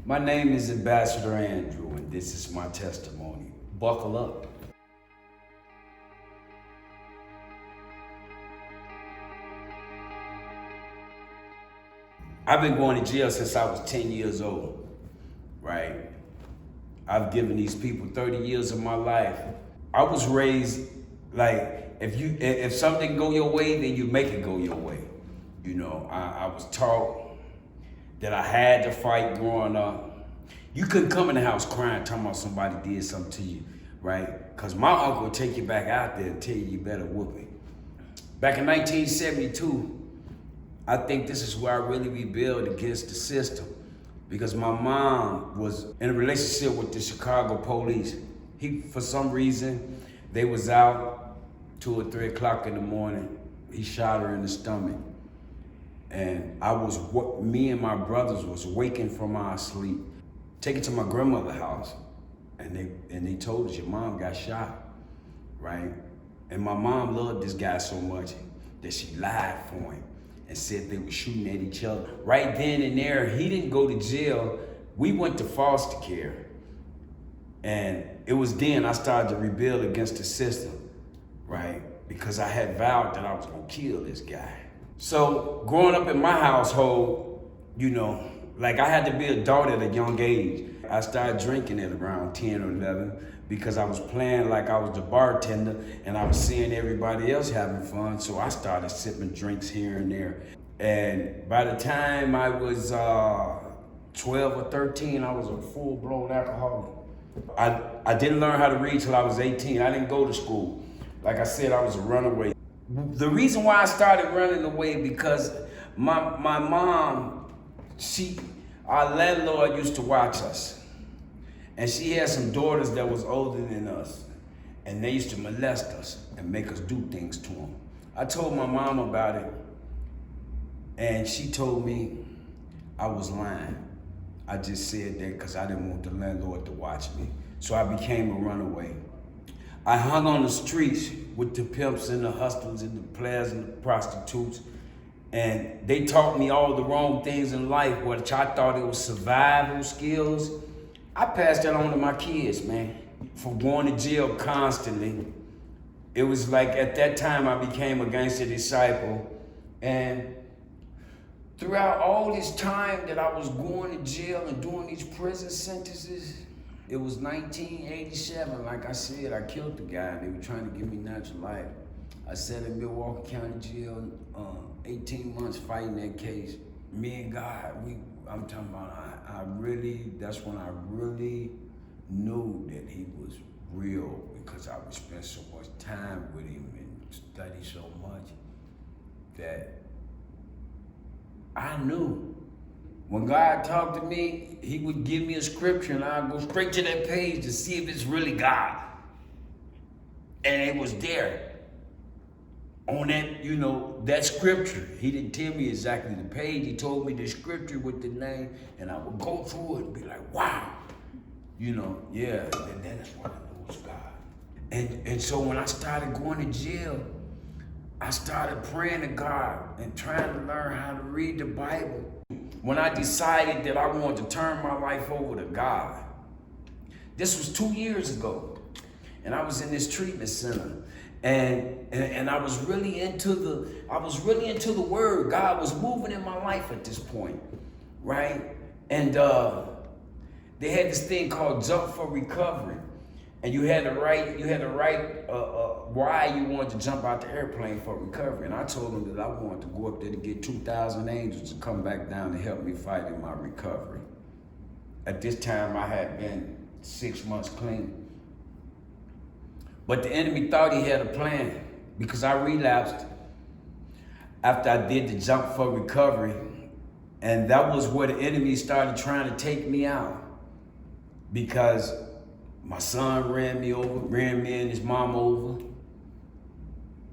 My name is Ambassador Andrew, and this is my testimony. Buckle up. I've been going to jail since I was 10 years old, right? I've given these people 30 years of my life. I was raised like if something go your way, then you make it go your way. You know, I was taught that I had to fight growing up. You couldn't come in the house crying, talking about somebody did something to you, right? Because my uncle would take you back out there and tell you better whoop it. Back in 1972, I think this is where I really rebelled against the system, because my mom was in a relationship with the Chicago police. For some reason, they was out 2 or 3 o'clock in the morning. He shot her in the stomach. And me and my brothers was waking from our sleep, taken to my grandmother's house, and they told us your mom got shot, right? And my mom loved this guy so much that she lied for him and said they were shooting at each other. Right then and there, he didn't go to jail. We went to foster care. And it was then I started to rebel against the system, right? Because I had vowed that I was gonna kill this guy. So growing up in my household, you know, like I had to be an adult at a young age. I started drinking at around 10 or 11 because I was playing like I was the bartender and I was seeing everybody else having fun. So I started sipping drinks here and there. And by the time I was 12 or 13, I was a full-blown alcoholic. I didn't learn how to read till I was 18. I didn't go to school. Like I said, I was a runaway. The reason why I started running away because my mom, our landlord used to watch us. And she had some daughters that was older than us. And they used to molest us and make us do things to them. I told my mom about it. And she told me I was lying. I just said that because I didn't want the landlord to watch me. So I became a runaway. I hung on the streets with the pimps and the hustlers and the players and the prostitutes. And they taught me all the wrong things in life, which I thought it was survival skills. I passed that on to my kids, man. For going to jail constantly. It was like at that time I became a gangster disciple. And throughout all this time that I was going to jail and doing these prison sentences, it was 1987, like I said, I killed the guy. They were trying to give me natural life. I sat in Milwaukee County Jail 18 months fighting that case. Me and God, I'm talking about, that's when I really knew that he was real, because I would spend so much time with him and study so much that I knew. When God talked to me, he would give me a scripture and I'd go straight to that page to see if it's really God. And it was there on that, that scripture. He didn't tell me exactly the page. He told me the scripture with the name, and I would go through it and be like, wow. And that's when I knew it was God. And so when I started going to jail, I started praying to God and trying to learn how to read the Bible. When I decided that I wanted to turn my life over to God, this was 2 years ago, and I was in this treatment center, and I was really into the Word. God was moving in my life at this point, right? And they had this thing called Jump for Recovery. And you had to write why you wanted to jump out the airplane for recovery. And I told them that I wanted to go up there to get 2,000 angels to come back down to help me fight in my recovery. At this time, I had been 6 months clean. But the enemy thought he had a plan, because I relapsed after I did the Jump for Recovery. And that was where the enemy started trying to take me out, because my son ran me and his mom over.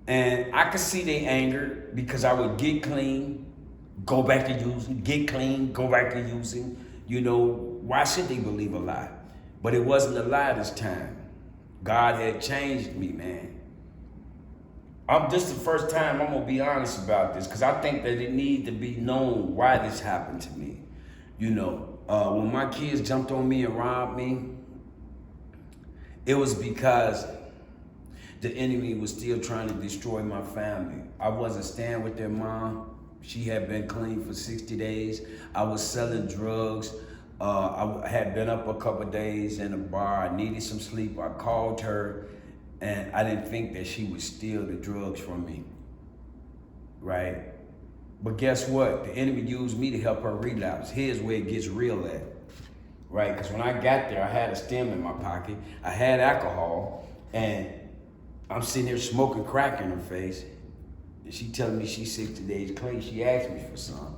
And I could see they anger, because I would get clean, go back to using, get clean, go back to using. Why should they believe a lie? But it wasn't a lie this time. God had changed me, man. This is the first time I'm gonna be honest about this, because I think that it needs to be known why this happened to me. When my kids jumped on me and robbed me, it was because the enemy was still trying to destroy my family. I wasn't staying with their mom. She had been clean for 60 days. I was selling drugs. I had been up a couple of days in a bar. I needed some sleep. I called her, and I didn't think that she would steal the drugs from me, right? But guess what? The enemy used me to help her relapse. Here's where it gets real at, right? Because when I got there, I had a stem in my pocket. I had alcohol, and I'm sitting here smoking crack in her face. And she telling me she's 60 days clean. She asked me for some.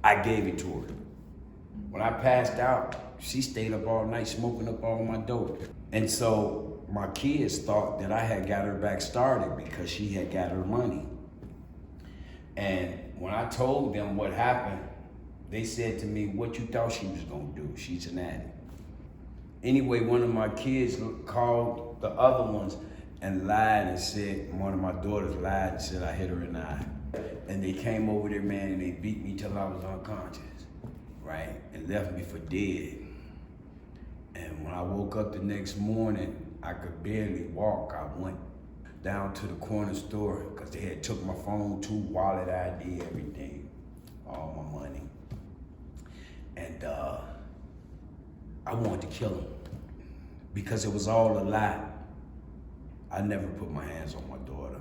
I gave it to her. When I passed out, she stayed up all night smoking up all my dope. And so my kids thought that I had got her back started because she had got her money. And when I told them what happened, they said to me, what you thought she was gonna do? She's an addict. Anyway, one of my kids called the other ones and lied and said, one of my daughters lied and said I hit her in the eye. And they came over there, man, and they beat me till I was unconscious, right? And left me for dead. And when I woke up the next morning, I could barely walk. I went down to the corner store because they had took my phone too, wallet ID, everything, all my money. And I wanted to kill him because it was all a lie. I never put my hands on my daughter.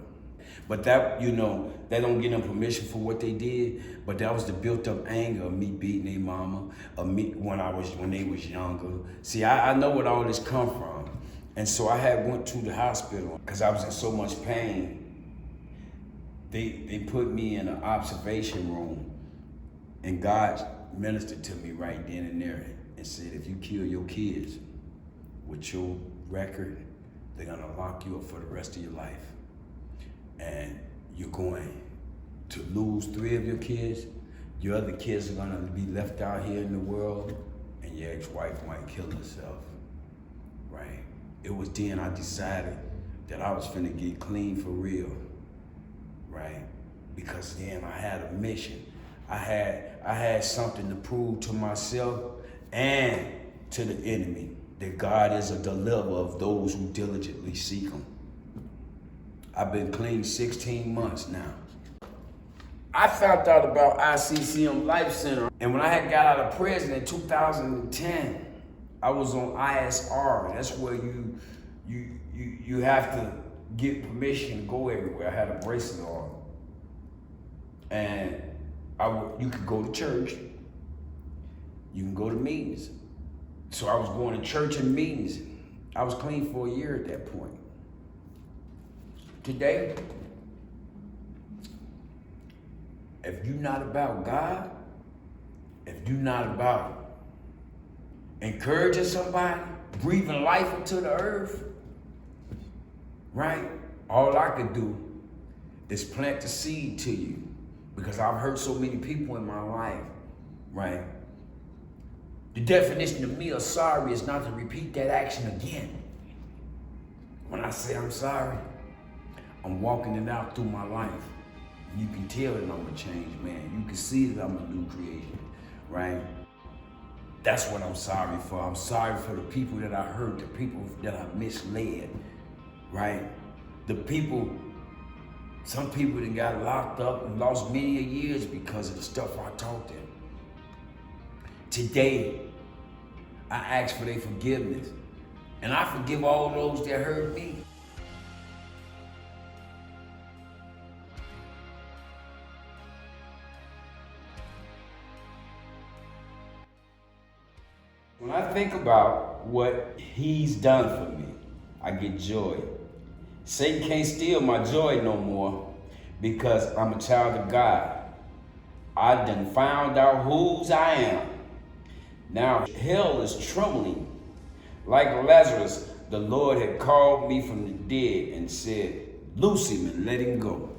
But that, you know, they don't get them permission for what they did, but that was the built up anger of me beating their mama, of me when they was younger. See, I know where all this come from. And so I had went to the hospital because I was in so much pain. They put me in an observation room, and God ministered to me right then and there and said, if you kill your kids with your record, they're gonna lock you up for the rest of your life. And you're going to lose 3 of your kids. Your other kids are gonna be left out here in the world, and your ex-wife might kill herself, right? It was then I decided that I was finna get clean for real, right? Because then I had a mission. I had something to prove to myself and to the enemy, that God is a deliverer of those who diligently seek him. I've been clean 16 months now. I found out about ICCM Life Center, and when I had got out of prison in 2010, I was on ISR. That's where you have to get permission to go everywhere. I had a bracelet on, and you could go to church, you can go to meetings. So I was going to church and meetings. I was clean for a year at that point. Today, if you're not about God, if you're not about encouraging somebody, breathing life into the earth, right? All I could do is plant the seed to you, because I've hurt so many people in my life, right? The definition of me of sorry is not to repeat that action again. When I say I'm sorry, I'm walking it out through my life. You can tell that I'm a changed man. You can see that I'm a new creation, right? That's what I'm sorry for. I'm sorry for the people that I hurt, the people that I misled, right? The people, some people that got locked up and lost many years because of the stuff I taught them. Today, I ask for their forgiveness, and I forgive all those that hurt me. When I think about what he's done for me, I get joy. Satan can't steal my joy no more because I'm a child of God. I done found out whose I am. Now hell is trembling. Like Lazarus, the Lord had called me from the dead and said, loose him and let him go.